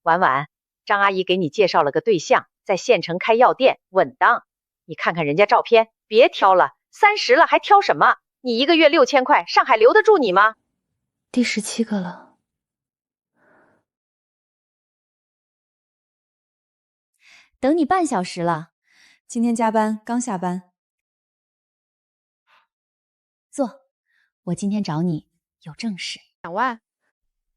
婉婉，张阿姨给你介绍了个对象，在县城开药店，稳当。你看看人家照片，别挑了，30了还挑什么？你一个月6000块，上海留得住你吗？第17个了。等你半小时了，今天加班，刚下班。坐，我今天找你有正事。2万，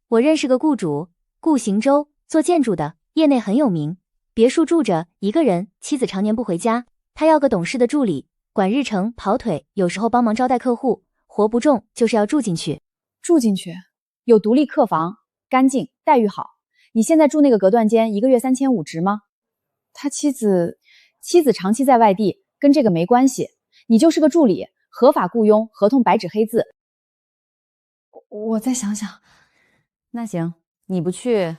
我认识个雇主，顾行舟，做建筑的，业内很有名。别墅住着一个人，妻子常年不回家，他要个懂事的助理，管日程跑腿，有时候帮忙招待客户，活不重，就是要住进去。住进去，有独立客房，干净，待遇好。你现在住那个隔断间，一个月3500值吗？他妻子长期在外地，跟这个没关系。你就是个助理，合法雇佣，合同白纸黑字。我再想想。那行，你不去，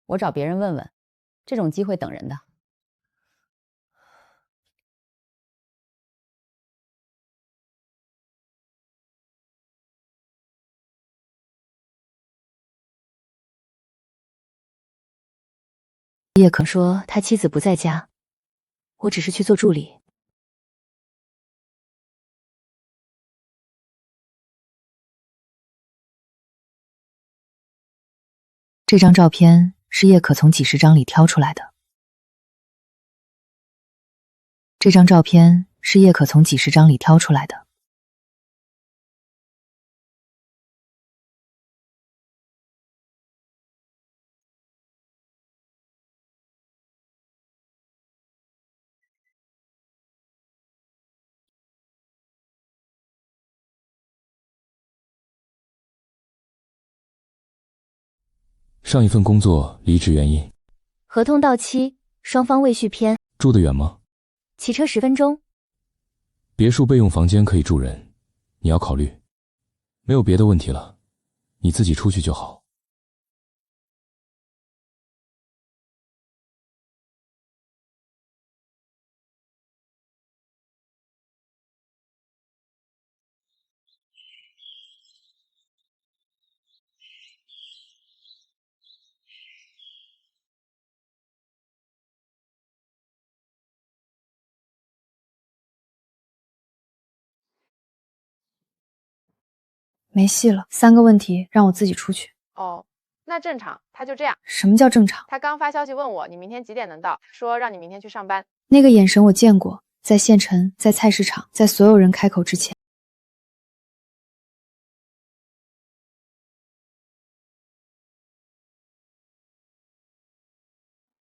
我找别人问问。这种机会等人的。叶可说他妻子不在家，我只是去做助理。这张照片是叶可从几十张里挑出来的。这张照片是叶可从几十张里挑出来的。上一份工作离职原因？合同到期，双方未续篇。住得远吗？骑车10分钟。别墅备用房间可以住人，你要考虑。没有别的问题了，你自己出去就好。没戏了，3个问题让我自己出去。哦，那正常，他就这样。什么叫正常？他刚发消息问我，你明天几点能到？说让你明天去上班。那个眼神我见过，在县城，在菜市场，在所有人开口之前。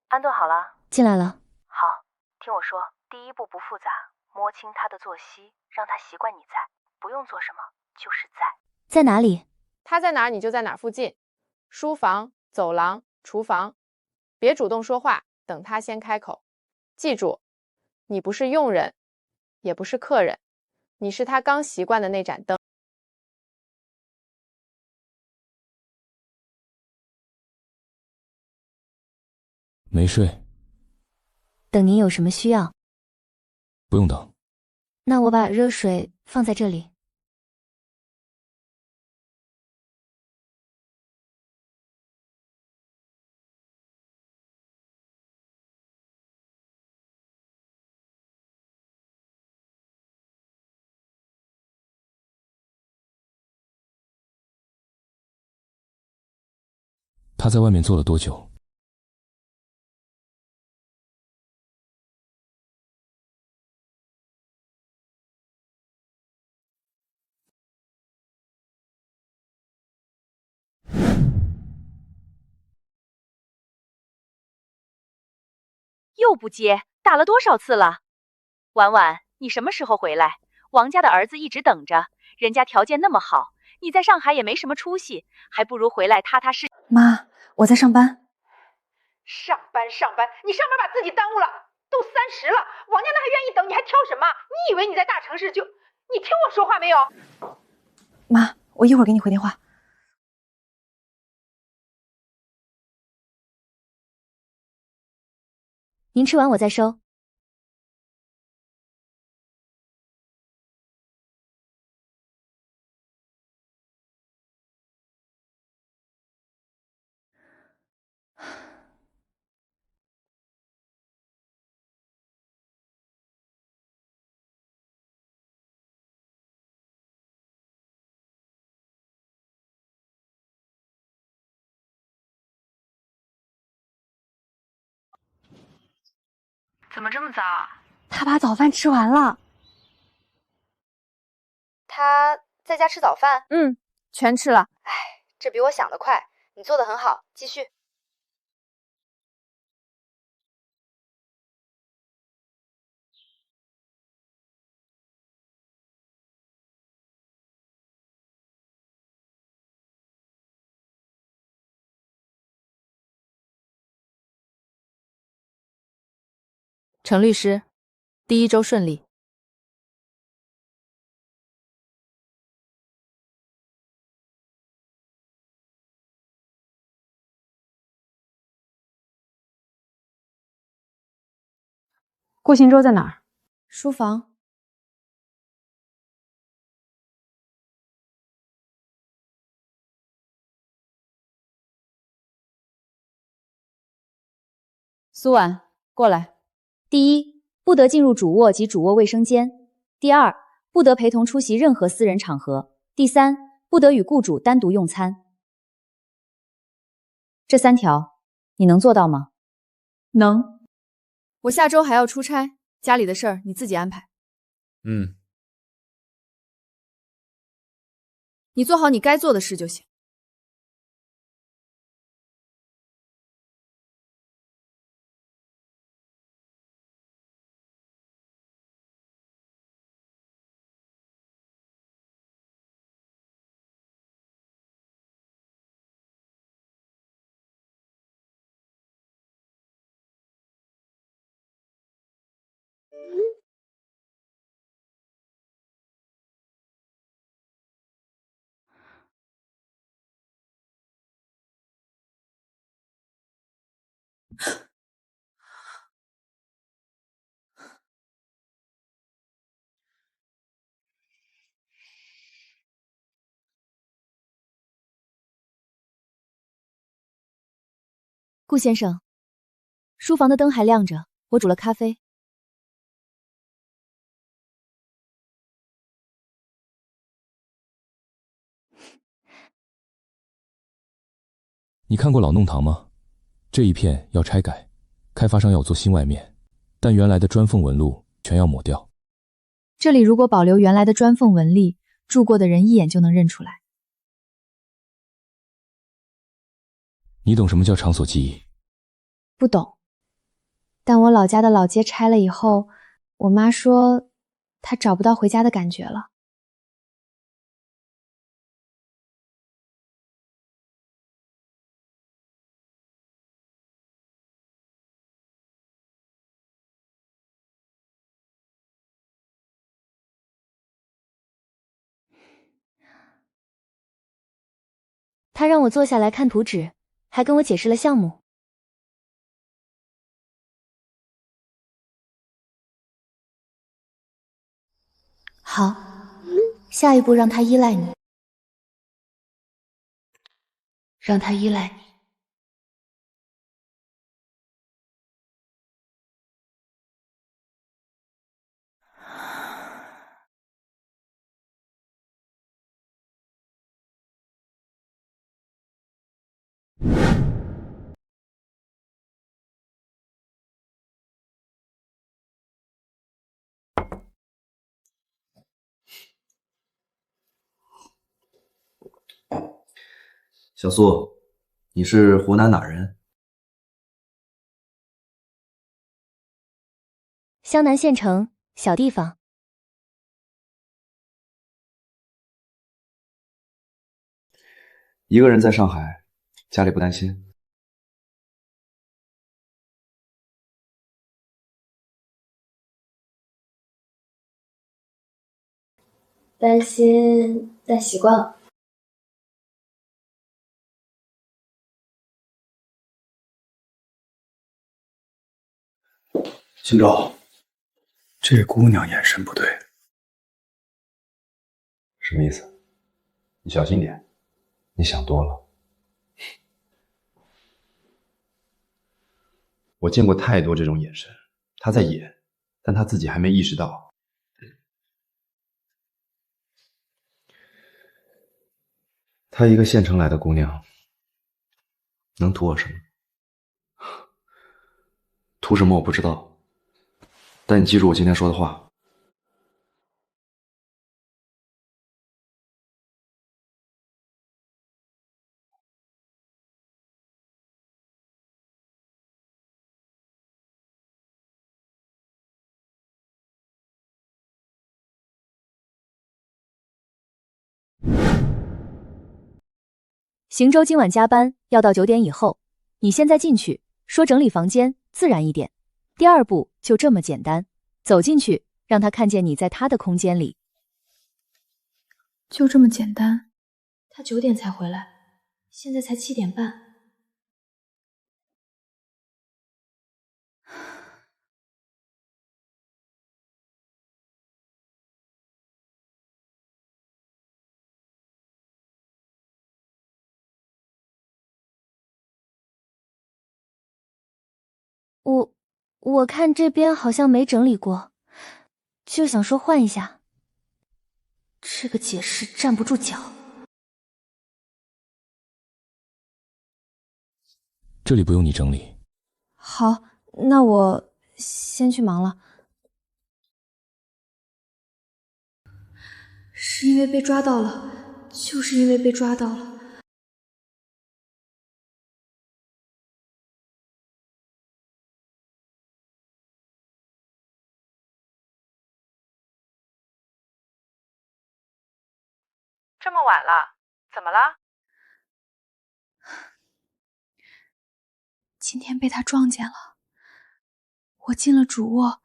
安顿好了？进来了。好，听我说，第一步不复杂，摸清他的作息，让他习惯你在，不用做什么，就是在。在哪里？他在哪儿你就在哪儿附近，书房、走廊、厨房，别主动说话，等他先开口。记住，你不是佣人，也不是客人，你是他刚习惯的那盏灯。没睡。等您有什么需要。不用等。那我把热水放在这里。他在外面坐了多久？又不接，打了多少次了？婉婉，你什么时候回来？王家的儿子一直等着，人家条件那么好，你在上海也没什么出息，还不如回来踏踏实。妈，我在上班。上班，你上班把自己耽误了，都30了，王家那还愿意等，你还挑什么？你以为你在大城市就……你听我说话没有？妈，我一会儿给你回电话。您吃完我再收。怎么这么早啊？他把早饭吃完了。他在家吃早饭？全吃了。哎，这比我想的快，你做的很好，继续。陈律师，第1周顺利。顾行舟在哪儿？书房。苏婉，过来。第一，不得进入主卧及主卧卫生间；第二，不得陪同出席任何私人场合；第三，不得与雇主单独用餐。这3条，你能做到吗？能。我下周还要出差，家里的事儿你自己安排。你做好你该做的事就行。顾先生，书房的灯还亮着，我煮了咖啡。你看过老弄堂吗？这一片要拆改，开发商要做新外面，但原来的砖缝纹路全要抹掉。这里如果保留原来的砖缝纹理，住过的人一眼就能认出来。你懂什么叫场所记忆？不懂。但我老家的老街拆了以后，我妈说她找不到回家的感觉了。他让我坐下来看图纸，还跟我解释了项目。好，下一步让他依赖你，让他依赖你。小苏，你是湖南哪人？湘南县城，小地方。一个人在上海，家里不担心？担心，但习惯了。行舟，这姑娘眼神不对。什么意思？你小心点，你想多了。我见过太多这种眼神，她在演，但她自己还没意识到。她一个县城来的姑娘，能图我什么？图什么我不知道，但你记住我今天说的话。邢州今晚加班，要到9点以后。你现在进去，说整理房间，自然一点。第二步就这么简单，走进去，让他看见你在他的空间里。就这么简单。他9点才回来，现在才7点半。我看这边好像没整理过，就想说换一下。这个解释站不住脚。这里不用你整理。好，那我先去忙了。是因为被抓到了，就是因为被抓到了。这么晚了，怎么了？今天被他撞见了。我进了主卧，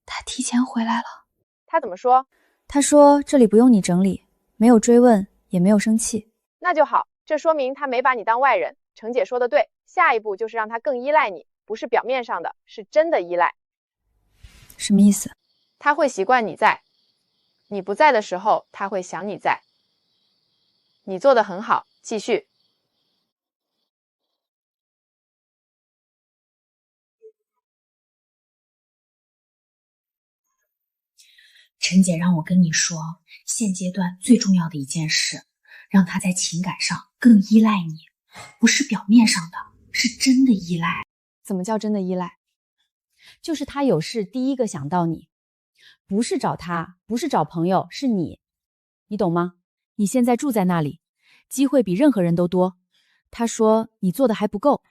他提前回来了。他怎么说？他说这里不用你整理，没有追问，也没有生气。那就好，这说明他没把你当外人。程姐说的对，下一步就是让他更依赖你，不是表面上的，是真的依赖。什么意思？他会习惯你在，你不在的时候，他会想你在。你做得很好，继续。陈姐让我跟你说，现阶段最重要的一件事，让他在情感上更依赖你，不是表面上的，是真的依赖。怎么叫真的依赖？就是他有事第一个想到你，不是找他，不是找朋友，是你，你懂吗？你现在住在那里，机会比任何人都多。他说你做的还不够。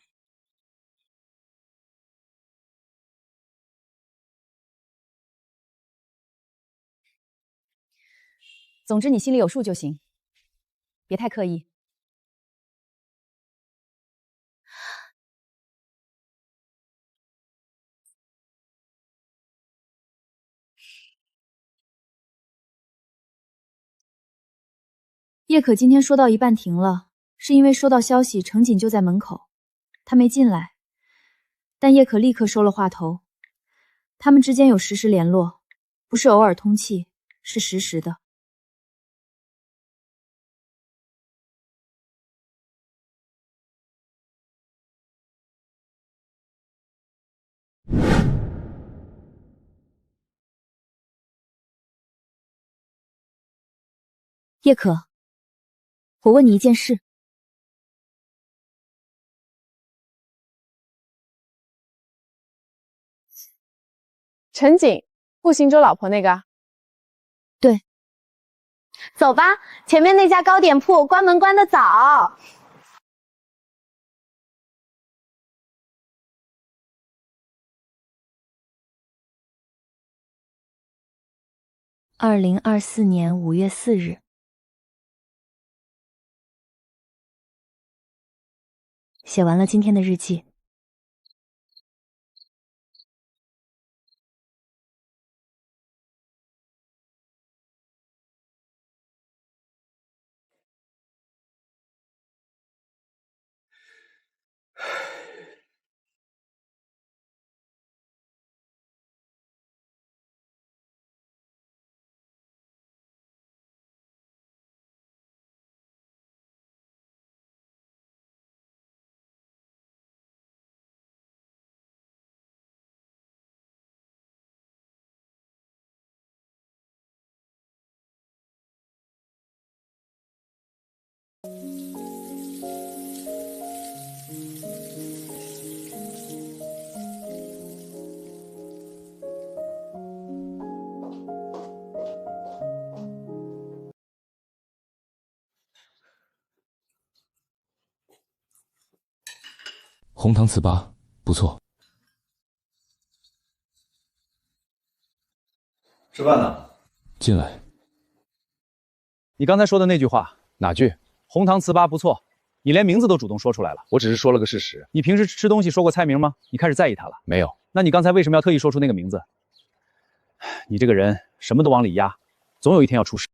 总之你心里有数就行，别太刻意。叶可今天说到一半停了，是因为收到消息程锦就在门口，他没进来，但叶可立刻收了话头。他们之间有实时联络，不是偶尔通气，是实时的。叶可，我问你一件事。陈景，顾行舟老婆那个。对。走吧，前面那家糕点铺关门关得早。2024年5月4日。写完了今天的日记。红糖糍粑不错。吃饭呢？进来。你刚才说的那句话，哪句？红糖糍粑不错，你连名字都主动说出来了。我只是说了个事实。你平时吃东西说过菜名吗？你开始在意它了？没有。那你刚才为什么要特意说出那个名字？你这个人什么都往里压，总有一天要出事。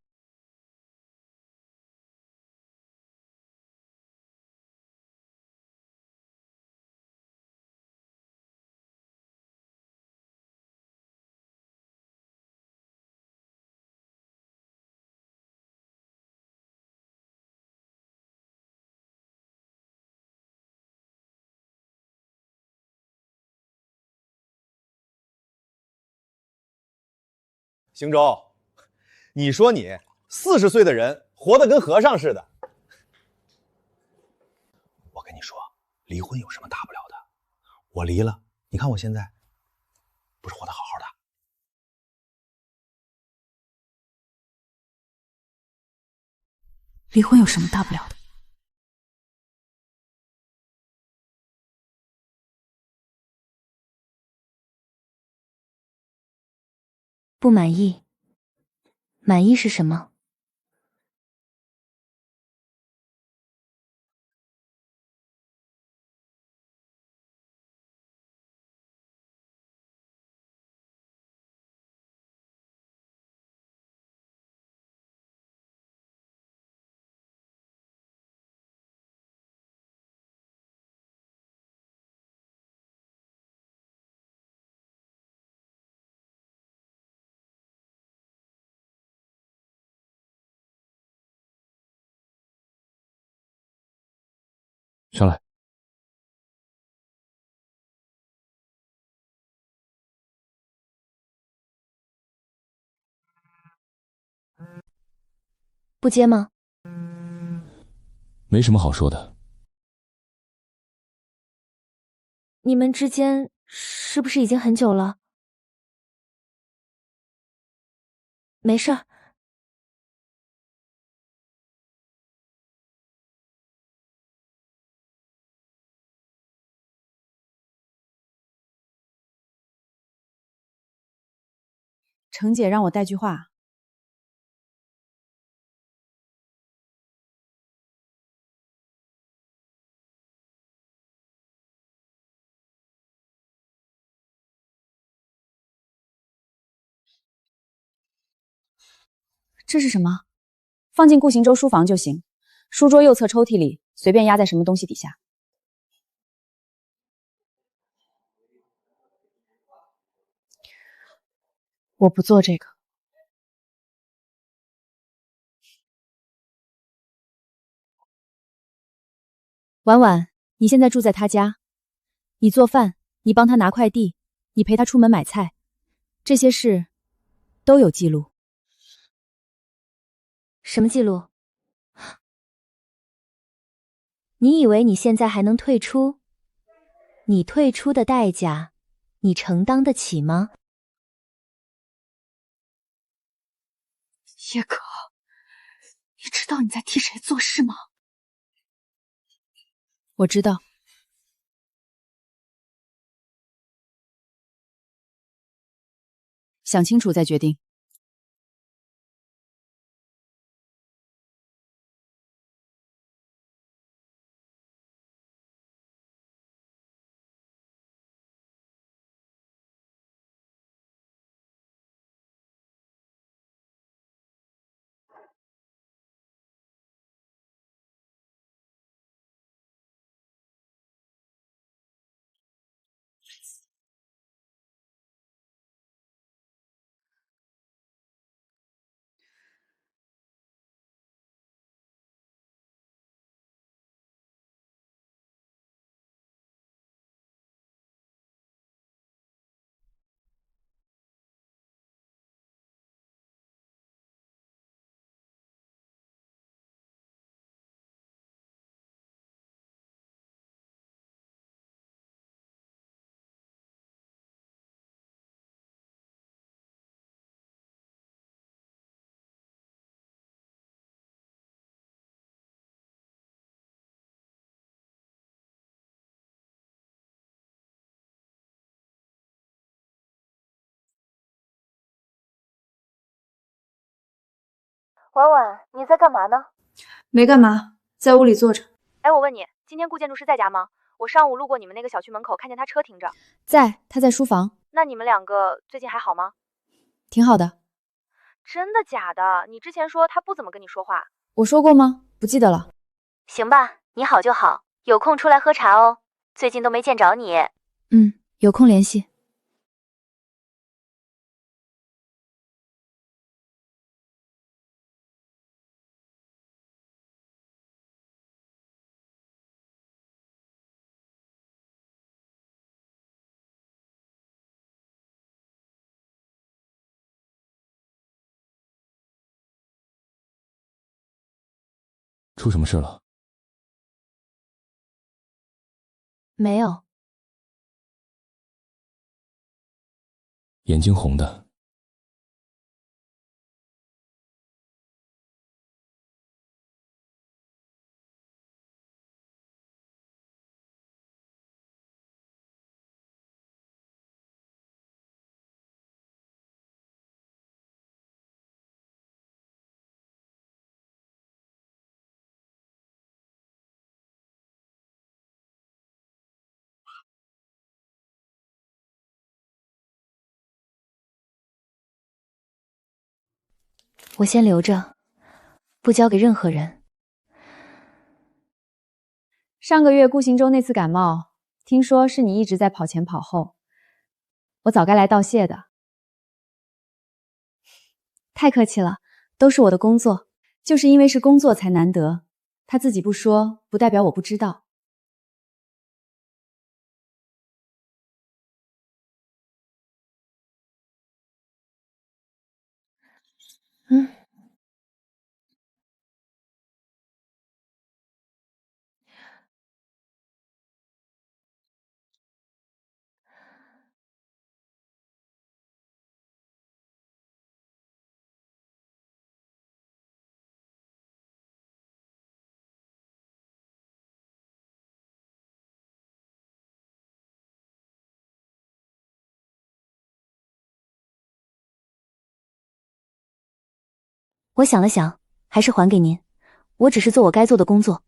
邢舟，你说你40岁的人活得跟和尚似的。我跟你说，离婚有什么大不了的？我离了，你看我现在不是活得好好的？离婚有什么大不了的？不满意？满意是什么？上来。不接吗？没什么好说的。你们之间是不是已经很久了？没事儿。程姐让我带句话。这是什么？放进顾行舟书房就行，书桌右侧抽屉里，随便压在什么东西底下。我不做这个。婉婉，你现在住在他家，你做饭，你帮他拿快递，你陪他出门买菜，这些事都有记录。什么记录？你以为你现在还能退出？你退出的代价，你承担得起吗？叶可，你知道你在替谁做事吗？我知道。想清楚再决定。婉婉，你在干嘛呢？没干嘛，在屋里坐着。哎，我问你，今天顾建筑师在家吗？我上午路过你们那个小区门口，看见他车停着。在，他在书房。那你们两个最近还好吗？挺好的。真的假的？你之前说他不怎么跟你说话。我说过吗？不记得了。行吧，你好就好，有空出来喝茶哦。最近都没见着你。有空联系。出什么事了？没有。眼睛红的。我先留着，不交给任何人。上个月顾行舟那次感冒，听说是你一直在跑前跑后，我早该来道谢的。太客气了，都是我的工作，就是因为是工作才难得。他自己不说，不代表我不知道。我想了想，还是还给您。我只是做我该做的工作。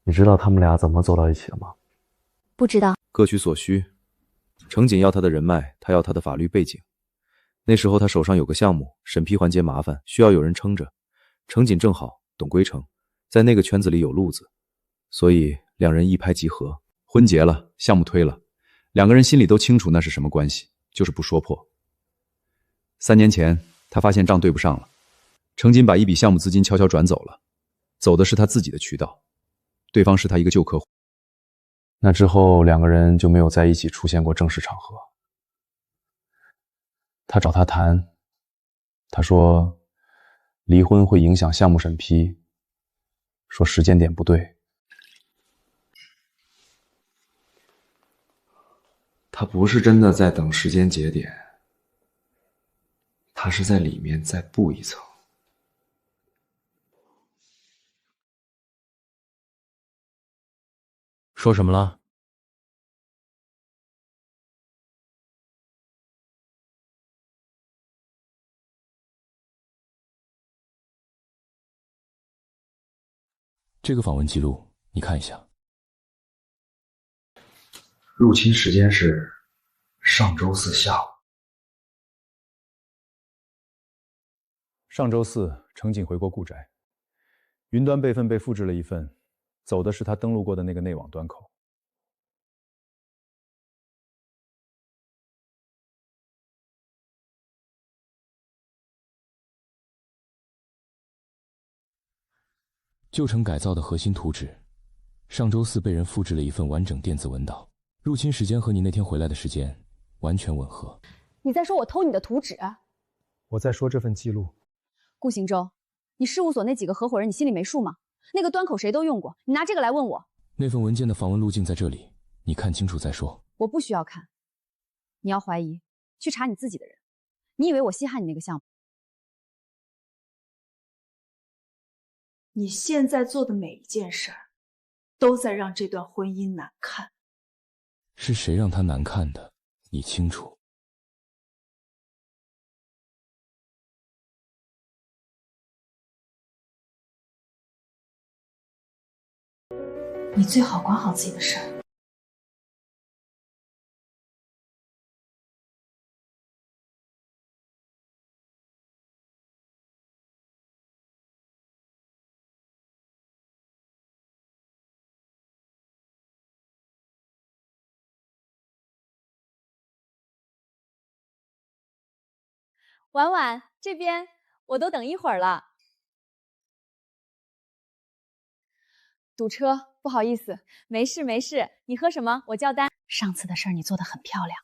你知道他们俩怎么走到一起的吗？不知道。各取所需。程锦要他的人脉，他要他的法律背景。那时候他手上有个项目，审批环节麻烦，需要有人撑着。程锦正好懂规程，在那个圈子里有路子，所以两人一拍即合，婚结了，项目推了，两个人心里都清楚那是什么关系，就是不说破。3年前，他发现账对不上了，程锦把一笔项目资金悄悄转走了，走的是他自己的渠道，对方是他一个旧客户。那之后两个人就没有在一起出现过正式场合。他找他谈，他说离婚会影响项目审批，说时间点不对。他不是真的在等时间节点，他是在里面再布一层。说什么了？这个访问记录你看一下。入侵时间是上周四下午。上周四，程锦回过顾宅，云端备份被复制了一份，走的是他登录过的那个内网端口。旧城改造的核心图纸，上周四被人复制了一份完整电子文档，入侵时间和你那天回来的时间完全吻合。你在说我偷你的图纸？我在说这份记录。顾行舟，你事务所那几个合伙人，你心里没数吗？那个端口谁都用过，你拿这个来问我。那份文件的访问路径在这里，你看清楚再说。我不需要看。你要怀疑，去查你自己的人。你以为我稀罕你那个项目？你现在做的每一件事儿，都在让这段婚姻难看。是谁让他难看的？你清楚。你最好管好自己的事儿。婉婉，这边我都等一会儿了。堵车，不好意思，没事没事。你喝什么？我叫单。上次的事儿你做得很漂亮，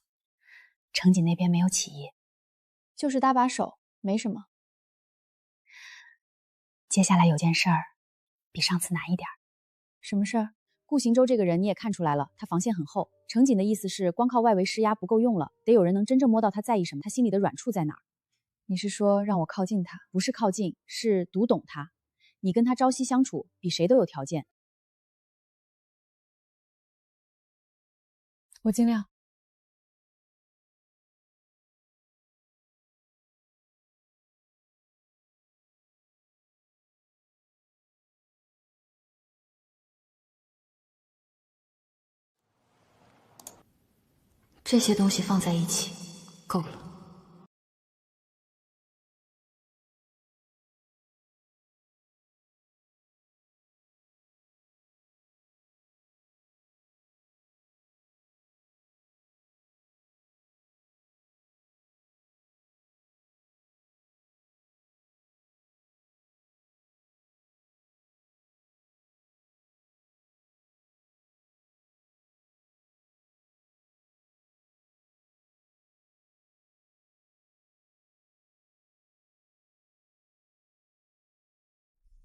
程锦那边没有起疑，就是搭把手，没什么。接下来有件事儿比上次难一点。什么事儿？顾行舟这个人你也看出来了，他防线很厚。程锦的意思是，光靠外围施压不够用了，得有人能真正摸到他在意什么，他心里的软处在哪儿。你是说让我靠近他？不是靠近，是读懂他。你跟他朝夕相处，比谁都有条件。我尽量。这些东西放在一起，够了。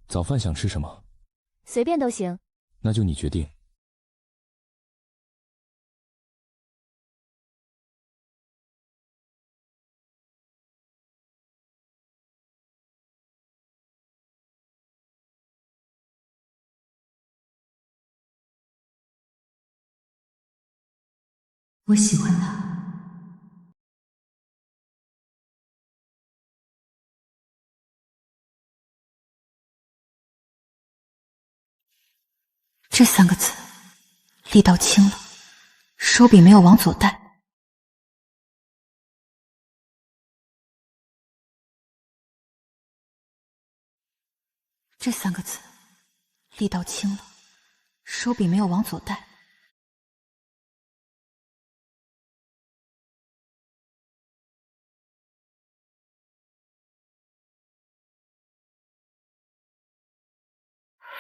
早饭想吃什么？随便都行。那就你决定。我喜欢他。这3个字力道轻了，手笔没有往左带。这3个字力道轻了，手笔没有往左带。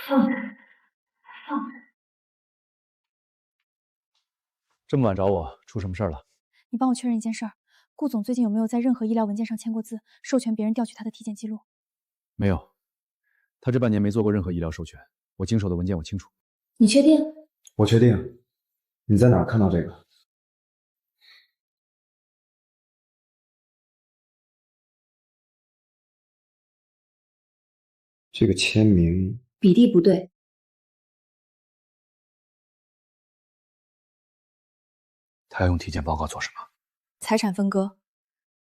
放开，放开！这么晚找我，出什么事儿了？你帮我确认一件事儿，顾总最近有没有在任何医疗文件上签过字，授权别人调取他的体检记录？没有，他这半年没做过任何医疗授权。我经手的文件我清楚。你确定？我确定。你在哪儿看到这个？这个签名比例不对。他要用体检报告做什么？财产分割，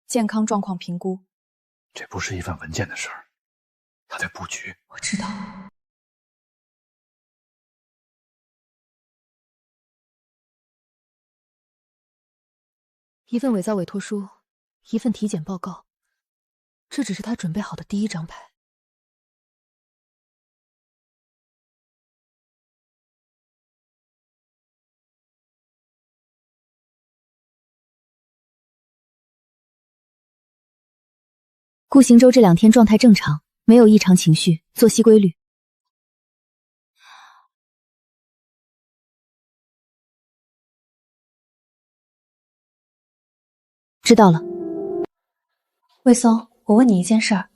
健康状况评估。这不是一份文件的事儿，他在布局。我知道。一份伪造委托书，一份体检报告，这只是他准备好的第一张牌。顾行舟这2天状态正常，没有异常情绪，作息规律。知道了。魏松，我问你一件事儿，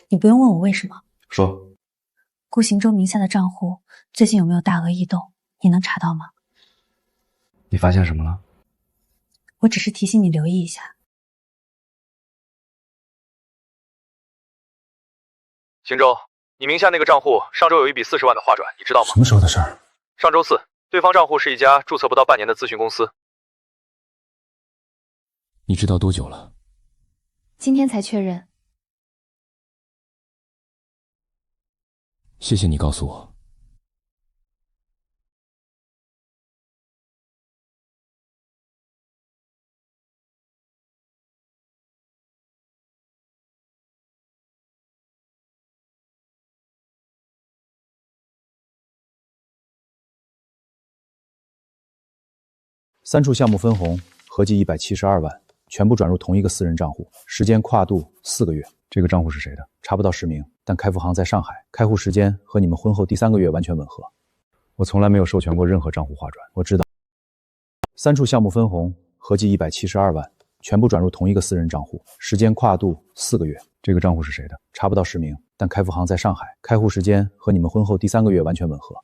你不用问我为什么。说。顾行舟名下的账户最近有没有大额异动？你能查到吗？你发现什么了？我只是提醒你留意一下。行舟，你名下那个账户上周有一笔40万的划转，你知道吗？什么时候的事儿？上周4，对方账户是一家注册不到半年的咨询公司。你知道多久了？今天才确认。谢谢你告诉我。3处项目分红，合计172万，全部转入同一个私人账户，时间跨度4个月。这个账户是谁的？查不到实名，但开付行在上海，开户时间和你们婚后第3个月完全吻合。我从来没有授权过任何账户划转。我知道。3处项目分红，合计172万，全部转入同一个私人账户，时间跨度4个月。这个账户是谁的？查不到实名，但开付行在上海，开户时间和你们婚后第3个月完全吻合。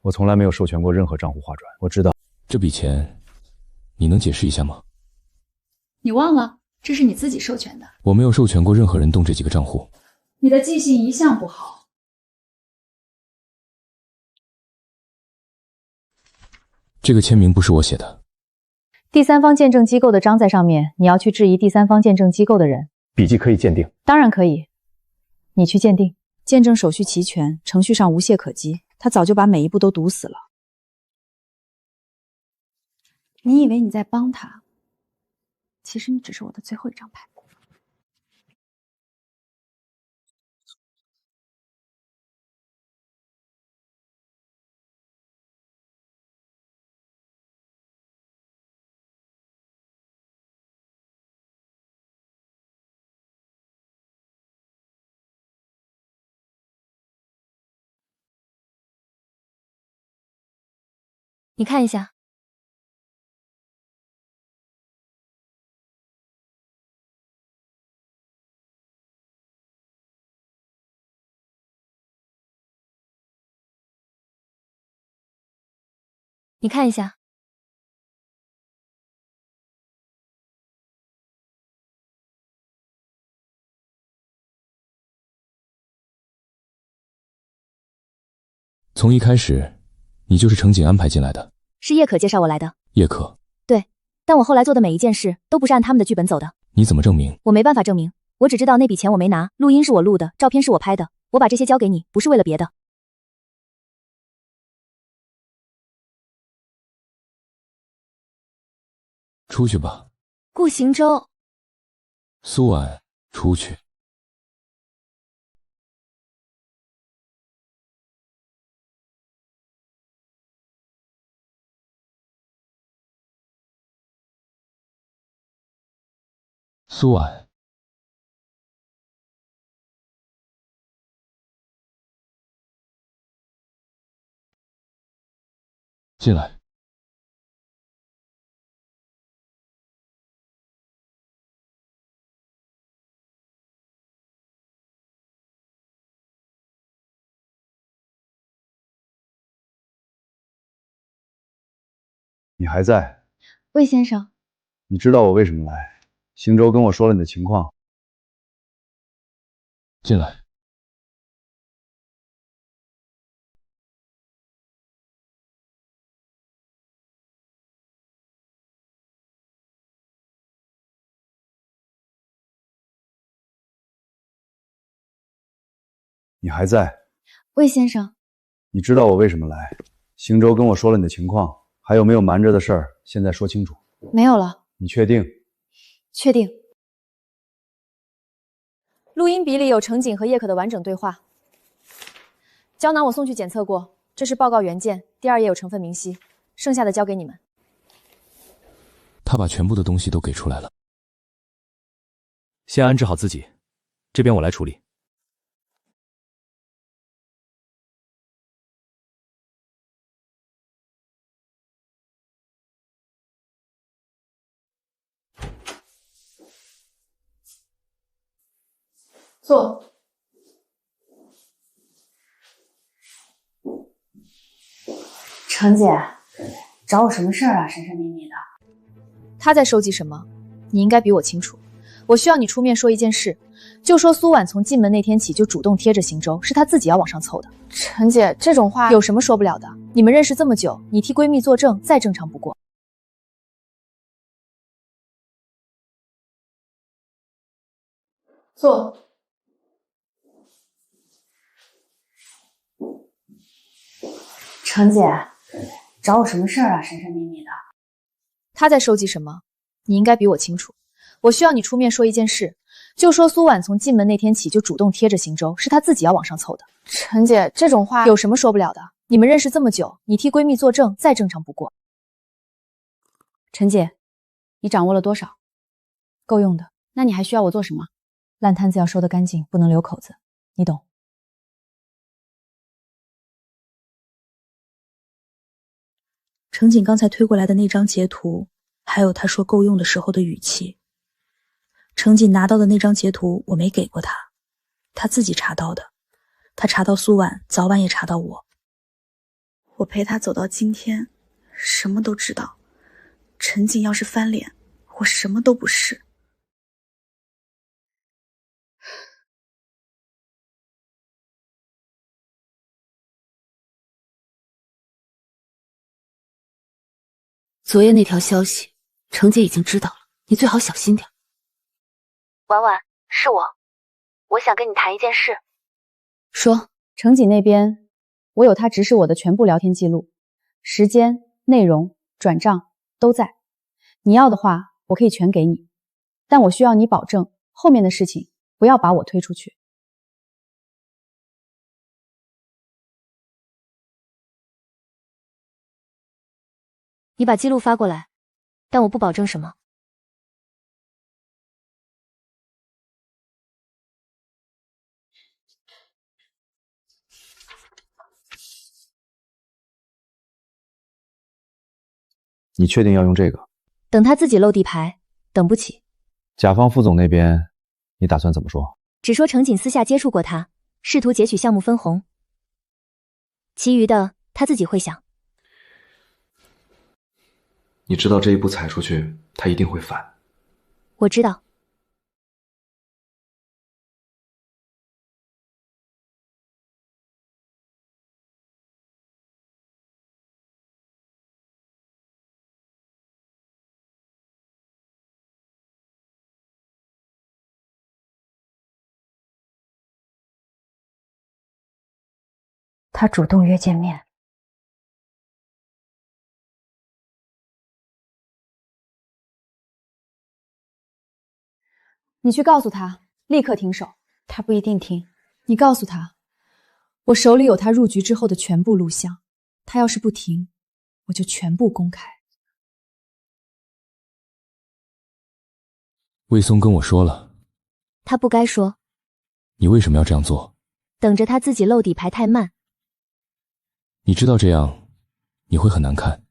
我从来没有授权过任何账户划转。我知道。这笔钱，你能解释一下吗？你忘了，这是你自己授权的。我没有授权过任何人动这几个账户。你的记性一向不好。这个签名不是我写的。第三方见证机构的章在上面，你要去质疑第三方见证机构的人。笔迹可以鉴定？当然可以，你去鉴定。见证手续齐全，程序上无懈可击，他早就把每一步都读死了。你以为你在帮他，其实你只是我的最后一张牌。你看一下。你看一下。从一开始，你就是程锦安排进来的。是叶可介绍我来的。叶可？对，但我后来做的每一件事都不是按他们的剧本走的。你怎么证明？我没办法证明，我只知道那笔钱我没拿，录音是我录的，照片是我拍的，我把这些交给你，不是为了别的。出去吧。顾行舟。苏婉，出去。苏婉。进来。你还在？魏先生，你知道我为什么来？行舟跟我说了你的情况。进来。你还在？魏先生，你知道我为什么来？行舟跟我说了你的情况，还有没有瞒着的事儿？现在说清楚。没有了。你确定？确定。录音笔里有程锦和叶可的完整对话，胶囊我送去检测过，这是报告原件，第2页有成分明细，剩下的交给你们。他把全部的东西都给出来了。先安置好自己，这边我来处理。坐。程姐，找我什么事儿啊？神神秘秘的。他在收集什么？你应该比我清楚。我需要你出面说一件事，就说苏婉从进门那天起就主动贴着行舟，是她自己要往上凑的。陈姐，这种话有什么说不了的？你们认识这么久，你替闺蜜作证，再正常不过。坐。程姐，找我什么事儿啊？神神秘秘的。他在收集什么？你应该比我清楚。我需要你出面说一件事，就说苏婉从进门那天起就主动贴着行舟，是她自己要往上凑的。陈姐，这种话有什么说不了的？你们认识这么久，你替闺蜜作证，再正常不过。陈姐，你掌握了多少？够用的。那你还需要我做什么？烂摊子要收得干净，不能留口子，你懂。程锦刚才推过来的那张截图，还有他说够用的时候的语气。程锦拿到的那张截图我没给过他，他自己查到的。他查到苏婉，早晚也查到我。我陪他走到今天，什么都知道。程锦要是翻脸，我什么都不是。昨夜那条消息，程姐已经知道了，你最好小心点。婉婉，是我想跟你谈一件事。说。程锦那边，我有他指使我的全部聊天记录，时间、内容、转账都在。你要的话，我可以全给你，但我需要你保证后面的事情不要把我推出去。你把记录发过来，但我不保证什么。你确定要用这个？等他自己露地牌，等不起。甲方副总那边，你打算怎么说？只说程锦私下接触过他，试图截取项目分红，其余的他自己会想。你知道这一步踩出去，他一定会反。我知道。他主动约见面。你去告诉他，立刻停手。他不一定听。你告诉他，我手里有他入局之后的全部录像，他要是不停，我就全部公开。魏松跟我说了，他不该说。你为什么要这样做？等着他自己露底牌太慢。你知道这样你会很难看。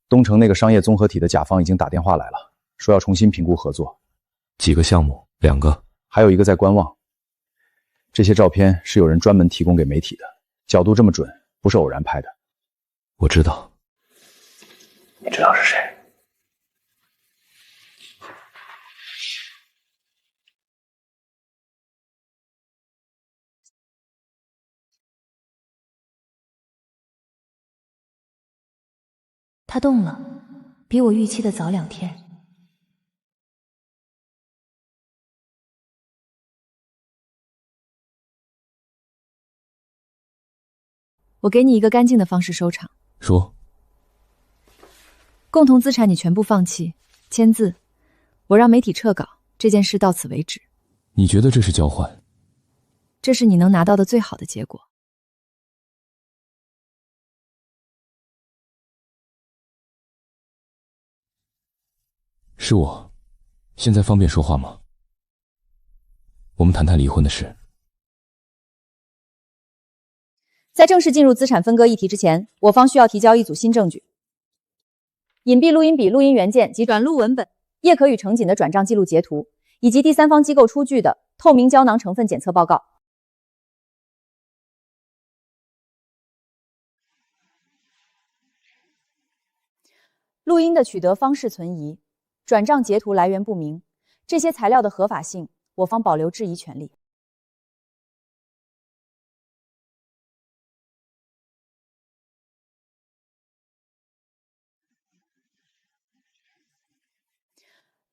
东城那个商业综合体的甲方已经打电话来了，说要重新评估合作。几个项目？2个，还有一个在观望。这些照片是有人专门提供给媒体的，角度这么准，不是偶然拍的。我知道。你知道是谁？他动了，比我预期的早2天。我给你一个干净的方式收场。说。共同资产你全部放弃，签字，我让媒体撤稿，这件事到此为止。你觉得这是交换？这是你能拿到的最好的结果。是我，现在方便说话吗？我们谈谈离婚的事。在正式进入资产分割议题之前，我方需要提交一组新证据：隐蔽录音笔、录音原件及转录文本、叶可与程锦的转账记录截图，以及第三方机构出具的透明胶囊成分检测报告。录音的取得方式存疑，转账截图来源不明，这些材料的合法性，我方保留质疑权利。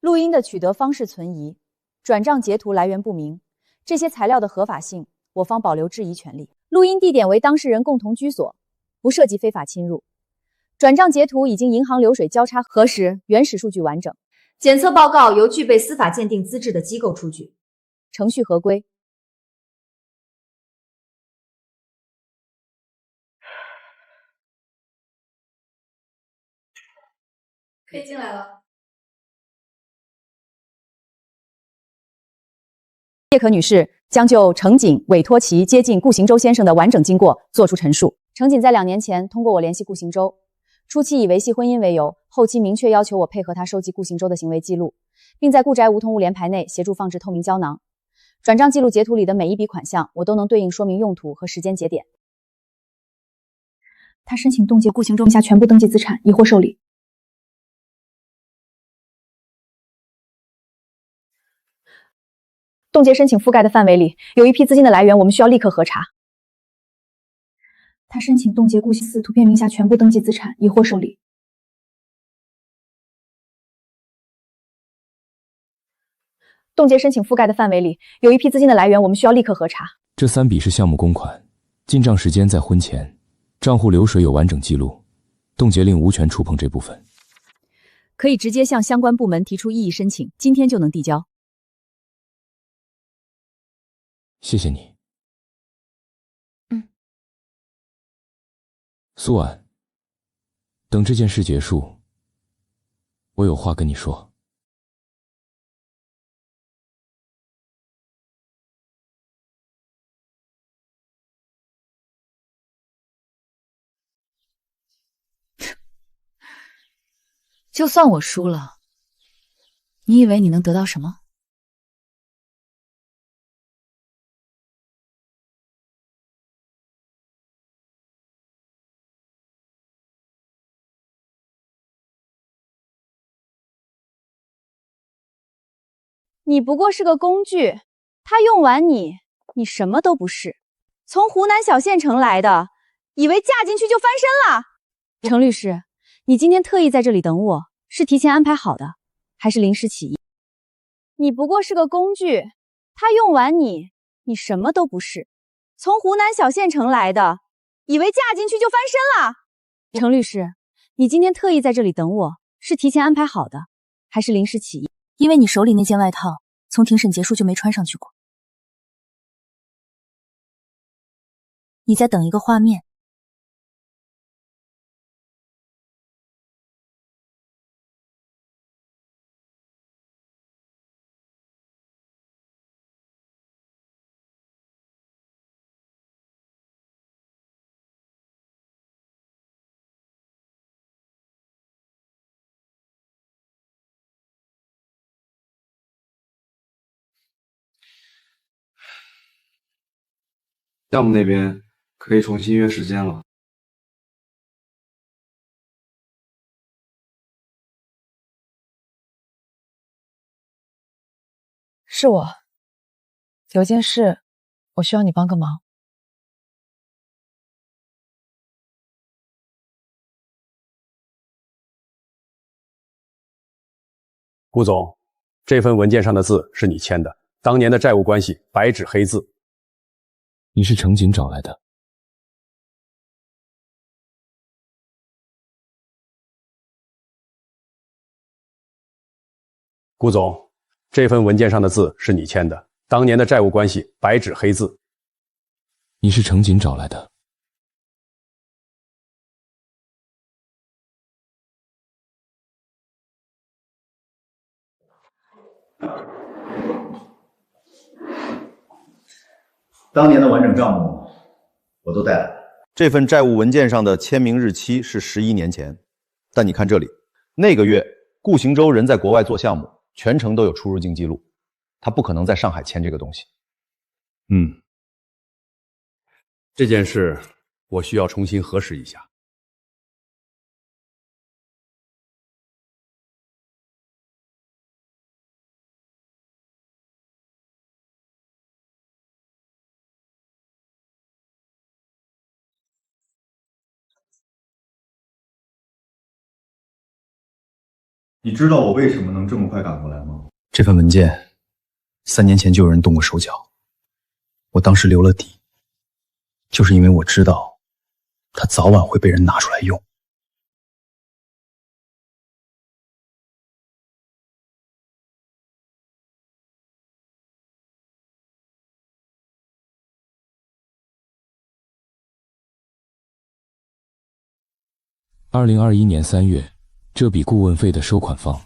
录音的取得方式存疑，转账截图来源不明，这些材料的合法性，我方保留质疑权利。录音地点为当事人共同居所，不涉及非法侵入。转账截图已经银行流水交叉核实，原始数据完整。检测报告由具备司法鉴定资质的机构出具，程序合规。可以进来了。叶可女士将就程锦委托其接近顾行舟先生的完整经过作出陈述。程锦在2年前通过我联系顾行舟，初期以维系婚姻为由，后期明确要求我配合他收集顾行舟的行为记录，并在顾宅梧桐物联排内协助放置透明胶囊。转账记录截图里的每一笔款项，我都能对应说明用途和时间节点。他申请冻结顾行舟名下全部登记资产，已获受理。冻结申请覆盖的范围里，有一批资金的来源，我们需要立刻核查。他申请冻结顾行4图片名下全部登记资产，已获受理。冻结申请覆盖的范围里，有一批资金的来源，我们需要立刻核查。这3笔是项目公款，进账时间在婚前，账户流水有完整记录，冻结令无权触碰这部分。可以直接向相关部门提出异议申请，今天就能递交。谢谢你。苏婉，等这件事结束，我有话跟你说。就算我输了，你以为你能得到什么？你不过是个工具，他用完你，你什么都不是。从湖南小县城来的，以为嫁进去就翻身了。程律师，你今天特意在这里等我，是提前安排好的，还是临时起意？你不过是个工具，他用完你，你什么都不是。从湖南小县城来的，以为嫁进去就翻身了。程律师，你今天特意在这里等我，是提前安排好的，还是临时起意？因为你手里那件外套，从庭审结束就没穿上去过。你在等一个画面。项目那边可以重新约时间了。是我，有件事我需要你帮个忙。顾总，这份文件上的字是你签的，当年的债务关系白纸黑字。你是程锦找来的？顾总，这份文件上的字是你签的，当年的债务关系白纸黑字。你是程锦找来的？当年的完整账目我都带来了。这份债务文件上的签名日期是11年前，但你看这里，那个月顾行舟人在国外做项目，全程都有出入境记录，他不可能在上海签这个东西。这件事我需要重新核实一下。你知道我为什么能这么快赶过来吗？这份文件3年前就有人动过手脚，我当时留了底，就是因为我知道它早晚会被人拿出来用。2021年3月，这笔顾问费的收款方。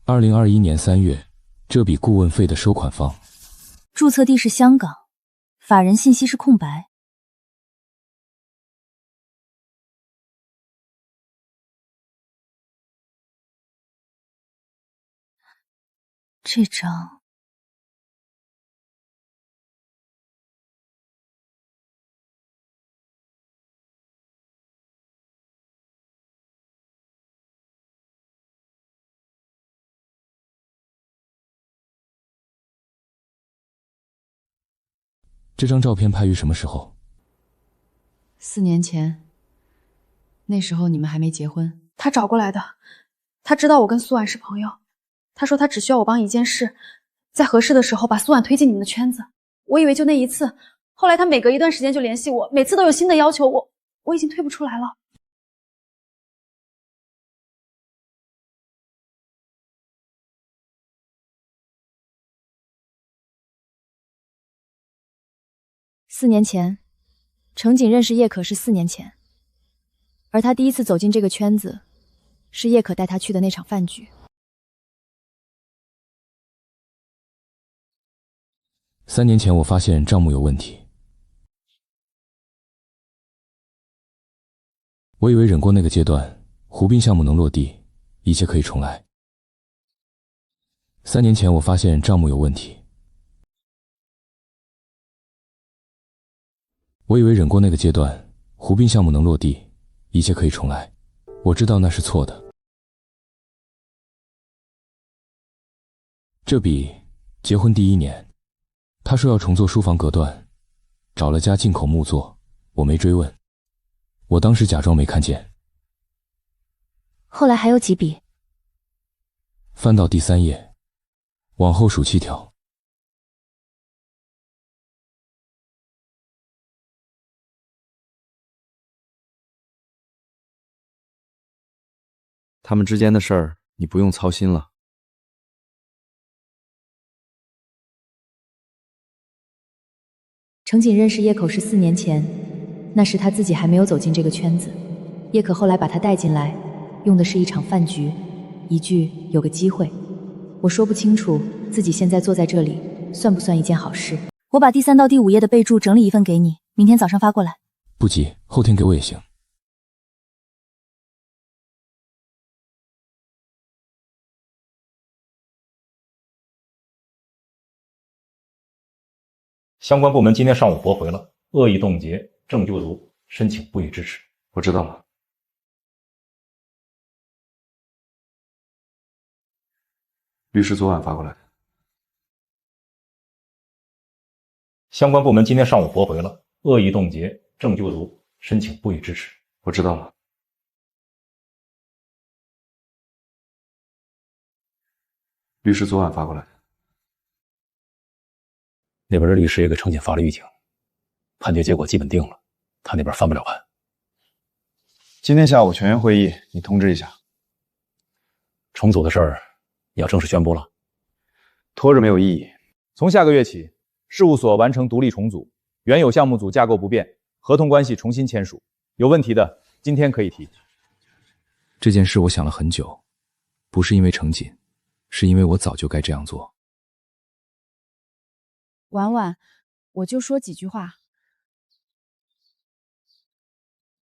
2021年3月，这笔顾问费的收款方。注册地是香港，法人信息是空白。这张。这张照片拍于什么时候？4年前，那时候你们还没结婚。他找过来的，他知道我跟苏婉是朋友，他说他只需要我帮一件事，在合适的时候把苏婉推进你们的圈子。我以为就那一次，后来他每隔一段时间就联系我，每次都有新的要求，我已经退不出来了。4年前，程瑾认识叶可是4年前，而他第一次走进这个圈子，是叶可带他去的那场饭局。3年前，我发现账目有问题，我以为忍过那个阶段，湖滨项目能落地，一切可以重来。3年前，我发现账目有问题。我以为忍过那个阶段，湖滨项目能落地，一切可以重来。我知道那是错的。这笔结婚第1年，他说要重做书房隔断，找了家进口木作，我没追问，我当时假装没看见。后来还有几笔？翻到第3页，往后数7条。他们之间的事儿，你不用操心了。程瑾认识叶口是4年前，那时他自己还没有走进这个圈子。叶可后来把他带进来，用的是一场饭局，一句有个机会。我说不清楚自己现在坐在这里，算不算一件好事。我把第3到第5页的备注整理一份给你，明天早上发过来。不急，后天给我也行。相关部门今天上午驳回了，恶意冻结、证据不足，申请不予支持。我知道了。律师昨晚发过来的。相关部门今天上午驳回了，恶意冻结、证据不足，申请不予支持。我知道了。律师昨晚发过来的。那边的律师也给程瑾发了预警，判决结果基本定了，他那边翻不了盘。今天下午全员会议，你通知一下。重组的事儿要正式宣布了，拖着没有意义。从下个月起，事务所完成独立重组，原有项目组架构不变，合同关系重新签署。有问题的今天可以提。这件事我想了很久，不是因为程瑾，是因为我早就该这样做。婉婉，我就说几句话。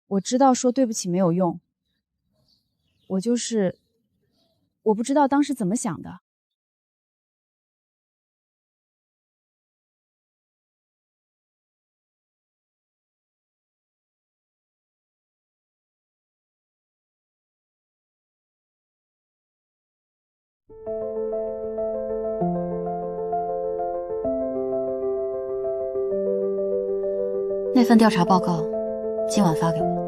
我知道说对不起没有用，我不知道当时怎么想的。那份调查报告今晚发给我。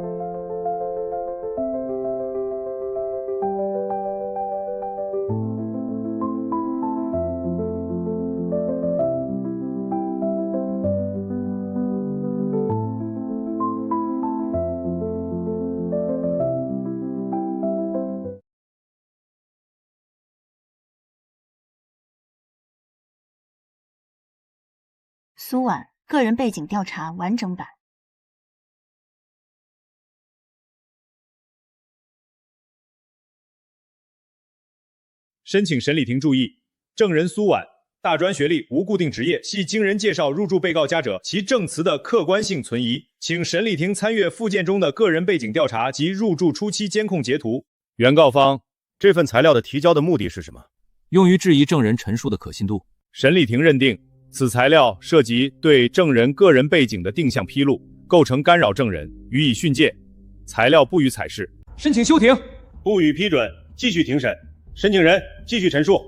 苏婉个人背景调查完整版。申请审理庭注意，证人苏婉，大专学历，无固定职业，系经人介绍入住被告家者，其证词的客观性存疑，请审理庭参阅附件中的个人背景调查及入住初期监控截图。原告方，这份材料的提交的目的是什么？用于质疑证人陈述的可信度。审理庭认定，此材料涉及对证人个人背景的定向披露，构成干扰证人，予以训诫。材料不予采视。申请休庭，不予批准，继续庭审。申请人继续陈述。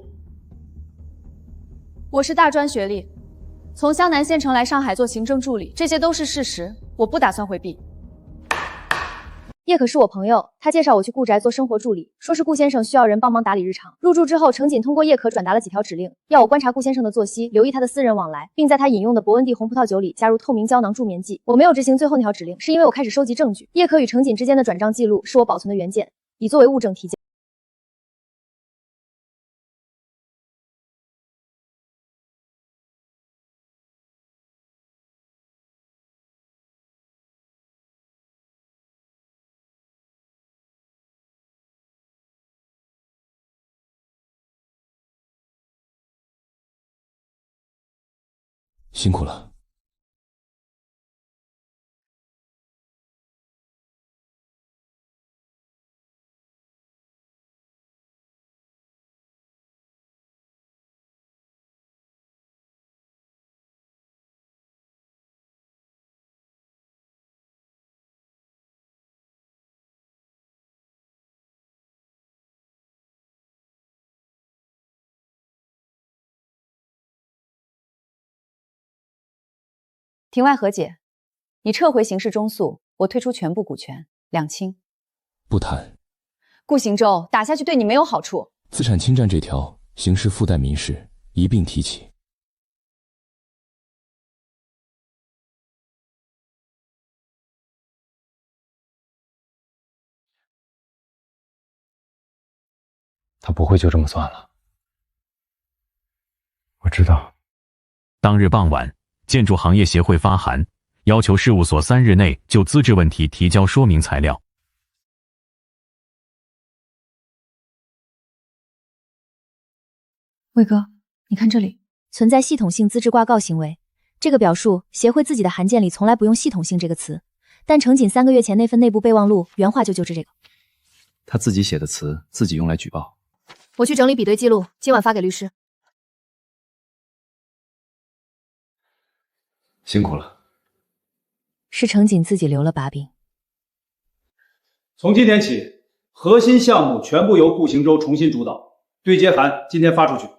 我是大专学历，从湘南县城来上海做行政助理，这些都是事实，我不打算回避。叶可是我朋友，他介绍我去顾宅做生活助理，说是顾先生需要人帮忙打理日常。入住之后，程锦通过叶可转达了几条指令，要我观察顾先生的作息，留意他的私人往来，并在他饮用的勃艮第红葡萄酒里加入透明胶囊助眠剂。我没有执行最后那条指令，是因为我开始收集证据。叶可与程锦之间的转账记录是我保存的原件，已作为物证提交。辛苦了。庭外和解，你撤回刑事中诉，我退出全部股权，两清。不谈。顾行舟，打下去对你没有好处。资产侵占这条，刑事附带民事一并提起。他不会就这么算了。我知道。当日傍晚，建筑行业协会发函，要求事务所3日内就资质问题提交说明材料。魏哥，你看这里，存在系统性资质挂告行为。这个表述，协会自己的函件里从来不用系统性这个词，但程锦3个月前那份内部备忘录原话就是这个。他自己写的词，自己用来举报。我去整理比对记录，今晚发给律师。辛苦了。是程锦自己留了把柄。从今天起，核心项目全部由顾行舟重新主导，对接函今天发出去。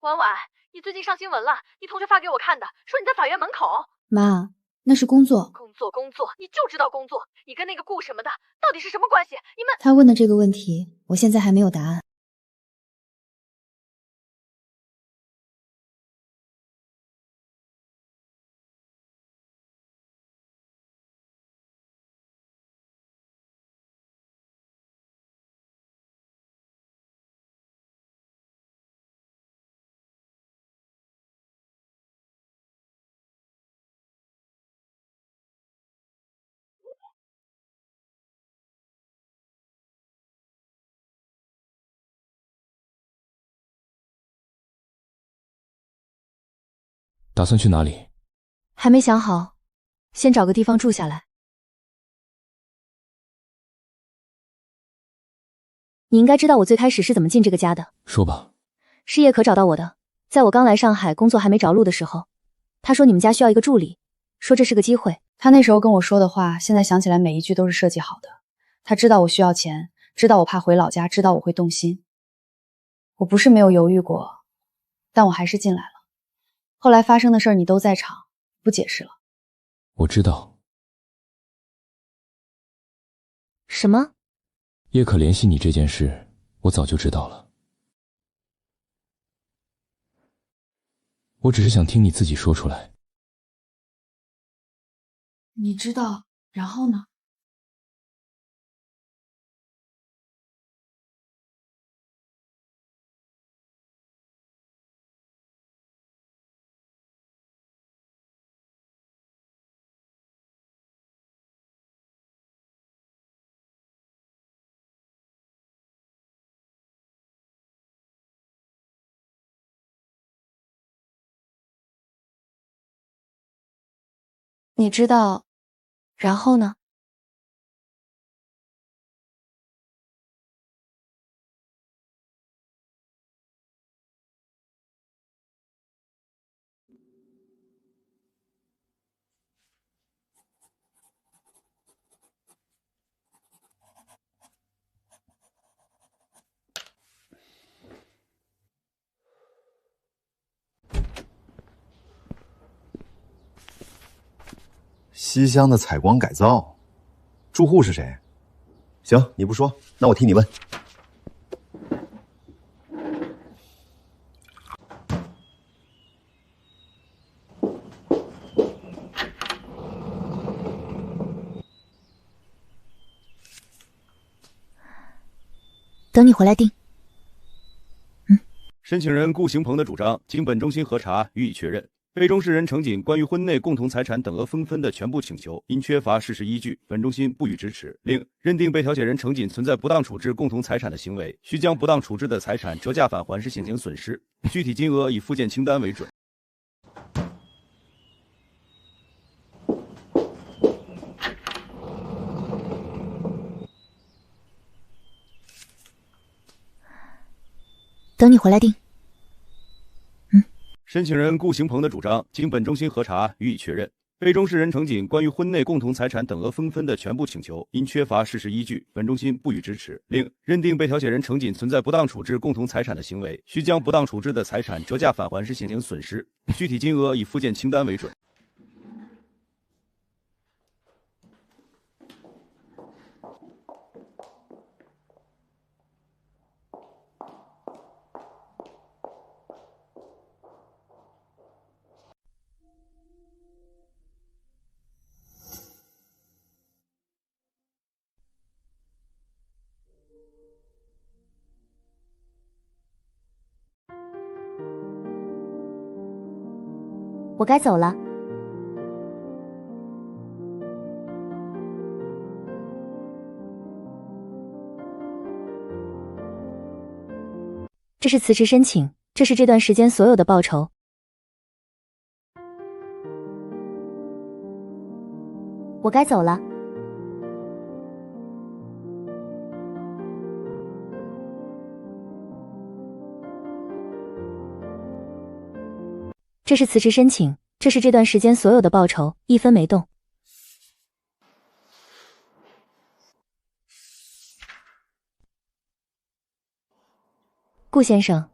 婉婉，你最近上新闻了，你同学发给我看的，说你在法院门口。妈，那是工作。工作，你就知道工作，你跟那个顾什么的到底是什么关系？你们……他问的这个问题，我现在还没有答案。打算去哪里？还没想好，先找个地方住下来。你应该知道我最开始是怎么进这个家的。说吧。是叶可找到我的，在我刚来上海工作还没着陆的时候，他说你们家需要一个助理，说这是个机会。他那时候跟我说的话，现在想起来每一句都是设计好的。他知道我需要钱，知道我怕回老家，知道我会动心。我不是没有犹豫过，但我还是进来了。后来发生的事儿你都在场，不不解释了。我知道。什么？叶可联系你这件事，我早就知道了。我只是想听你自己说出来。你知道，然后呢？你知道，然后呢？西乡的采光改造，住户是谁？行，你不说，那我替你问。等你回来定。申请人顾行鹏的主张经本中心核查，予以确认。被中事人程锦关于婚内共同财产等额分分的全部请求，因缺乏事实依据，本中心不予支持。另认定被调解人程锦存在不当处置共同财产的行为，需将不当处置的财产折价返还时现行损失，具体金额以附件清单为准。等你回来定。申请人顾行鹏的主张经本中心核查，予以确认。被中事人程锦关于婚内共同财产等额分分的全部请求，因缺乏事实依据，本中心不予支持。另认定被调解人程锦存在不当处置共同财产的行为，需将不当处置的财产折价返还时现行损失，具体金额以附件清单为准。我该走了。这是辞职申请，这是这段时间所有的报酬。我该走了。这是辞职申请，这是这段时间所有的报酬，一分没动。顾先生，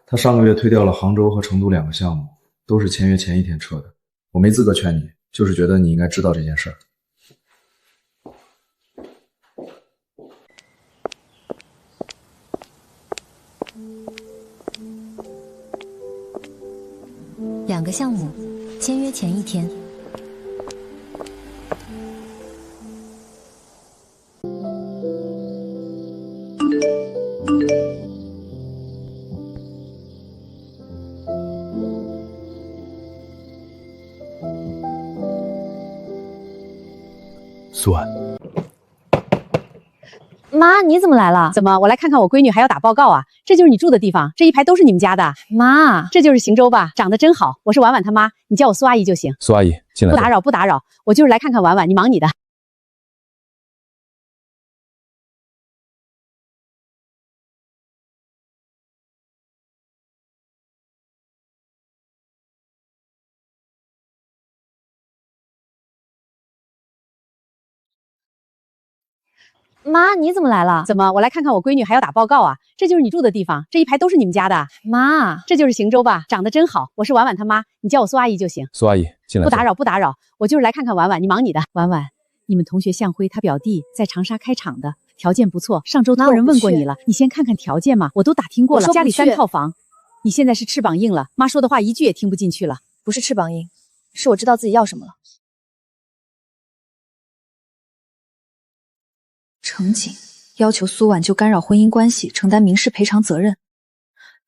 他上个月推掉了杭州和成都2个项目，都是签约前1天撤的。我没资格劝你，就是觉得你应该知道这件事儿。2个项目，签约前1天。苏婉，妈，你怎么来了？怎么，我来看看我闺女，还要打报告啊？这就是你住的地方，这一排都是你们家的。妈，这就是邢州吧？长得真好。我是婉婉她妈，你叫我苏阿姨就行。苏阿姨，进来。不打扰，不打扰，我就是来看看婉婉，你忙你的。妈，你怎么来了？怎么，我来看看我闺女还要打报告啊？这就是你住的地方，这一排都是你们家的。妈，这就是邢州吧？长得真好。我是婉婉她妈，你叫我苏阿姨就行。苏阿姨，进来。不打扰，不打扰。我就是来看看婉婉，你忙你的。婉婉，你们同学向辉他表弟在长沙开厂的，条件不错。上周托人问过你了，你先看看条件嘛，我都打听过了。家里3套房，你现在是翅膀硬了，妈说的话一句也听不进去了。不是翅膀硬，是我知道自己要什么了。程瑾要求苏婉就干扰婚姻关系承担民事赔偿责任。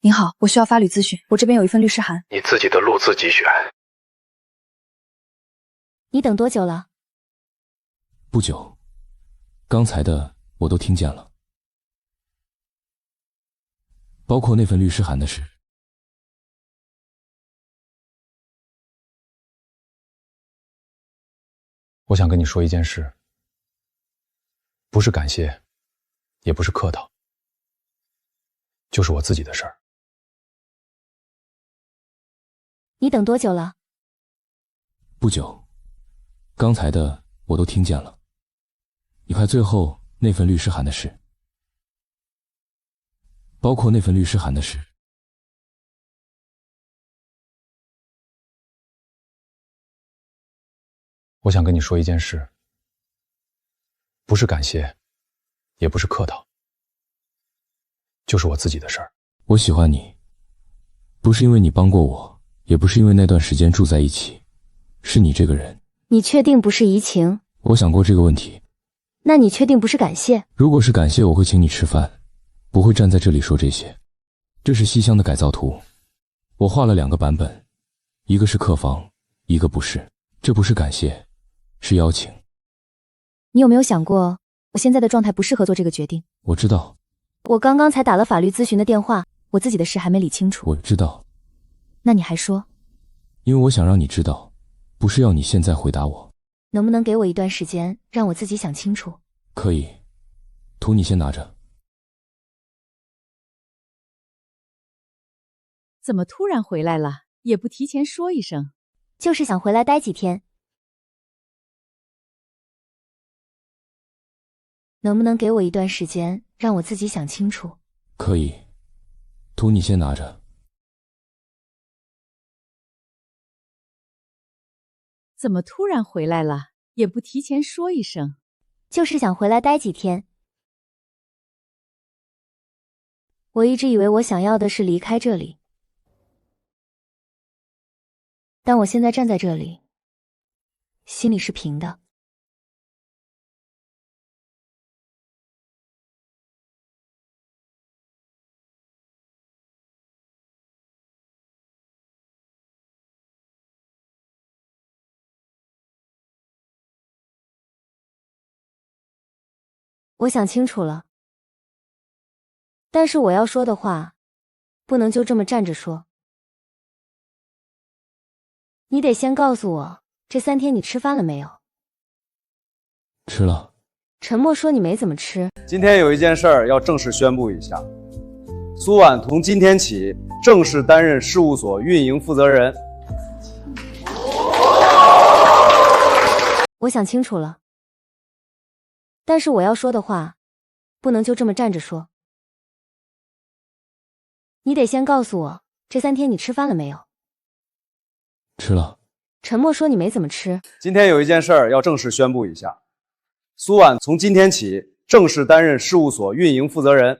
您好，我需要法律咨询，我这边有一份律师函。你自己的路自己选。你等多久了？不久，刚才的我都听见了，包括那份律师函的事。我想跟你说一件事，不是感谢，也不是客套，就是我自己的事儿。你等多久了？不久，刚才的我都听见了。你看最后那份律师函的事，包括那份律师函的事。我想跟你说一件事，不是感谢，也不是客套，就是我自己的事儿。我喜欢你，不是因为你帮过我，也不是因为那段时间住在一起，是你这个人。你确定不是移情？我想过这个问题。那你确定不是感谢？如果是感谢，我会请你吃饭，不会站在这里说这些。这是西厢的改造图，我画了2个版本，一个是客房，一个不是。这不是感谢，是邀请。你有没有想过，我现在的状态不适合做这个决定？我知道。我刚刚才打了法律咨询的电话，我自己的事还没理清楚。我知道。那你还说？因为我想让你知道，不是要你现在回答我。能不能给我一段时间，让我自己想清楚？可以，图你先拿着。怎么突然回来了？也不提前说一声。就是想回来待几天。能不能给我一段时间，让我自己想清楚？可以，图你先拿着。怎么突然回来了？也不提前说一声。就是想回来待几天。我一直以为我想要的是离开这里，但我现在站在这里，心里是平的。我想清楚了，但是我要说的话，不能就这么站着说。你得先告诉我，这3天你吃饭了没有？吃了。沉默说你没怎么吃。今天有一件事儿要正式宣布一下，苏婉从今天起正式担任事务所运营负责人。我想清楚了，但是我要说的话，不能就这么站着说。你得先告诉我，这3天你吃饭了没有？吃了。沉默说你没怎么吃。今天有一件事儿要正式宣布一下，苏婉从今天起正式担任事务所运营负责人。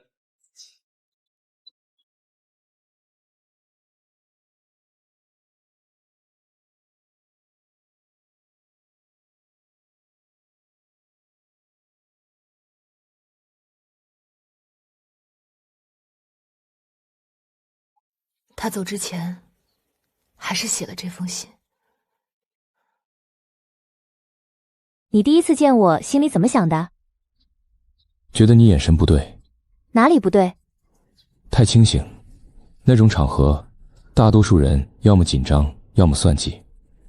他走之前，还是写了这封信。你第一次见我，心里怎么想的？觉得你眼神不对。哪里不对？太清醒。那种场合，大多数人要么紧张，要么算计。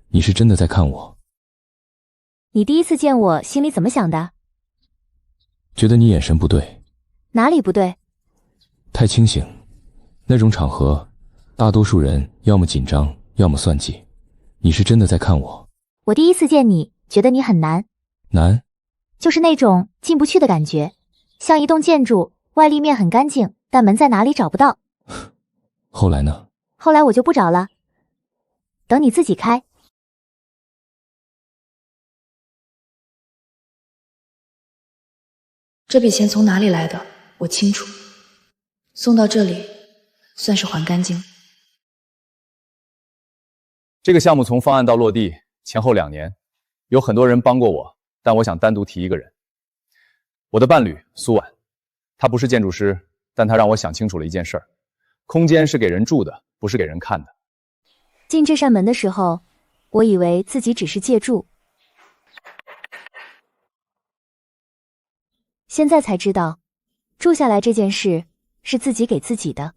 你是真的在看我。你第一次见我，心里怎么想的？觉得你眼神不对。哪里不对？太清醒。那种场合，大多数人要么紧张，要么算计。你是真的在看我。我第一次见你，觉得你很难。难？就是那种进不去的感觉。像一栋建筑，外立面很干净，但门在哪里找不到。后来呢？后来我就不找了，等你自己开。这笔钱从哪里来的，我清楚，送到这里，算是还干净。这个项目从方案到落地前后2年，有很多人帮过我，但我想单独提一个人，我的伴侣苏婉。她不是建筑师，但她让我想清楚了一件事儿：空间是给人住的，不是给人看的。进这扇门的时候，我以为自己只是借住，现在才知道，住下来这件事是自己给自己的。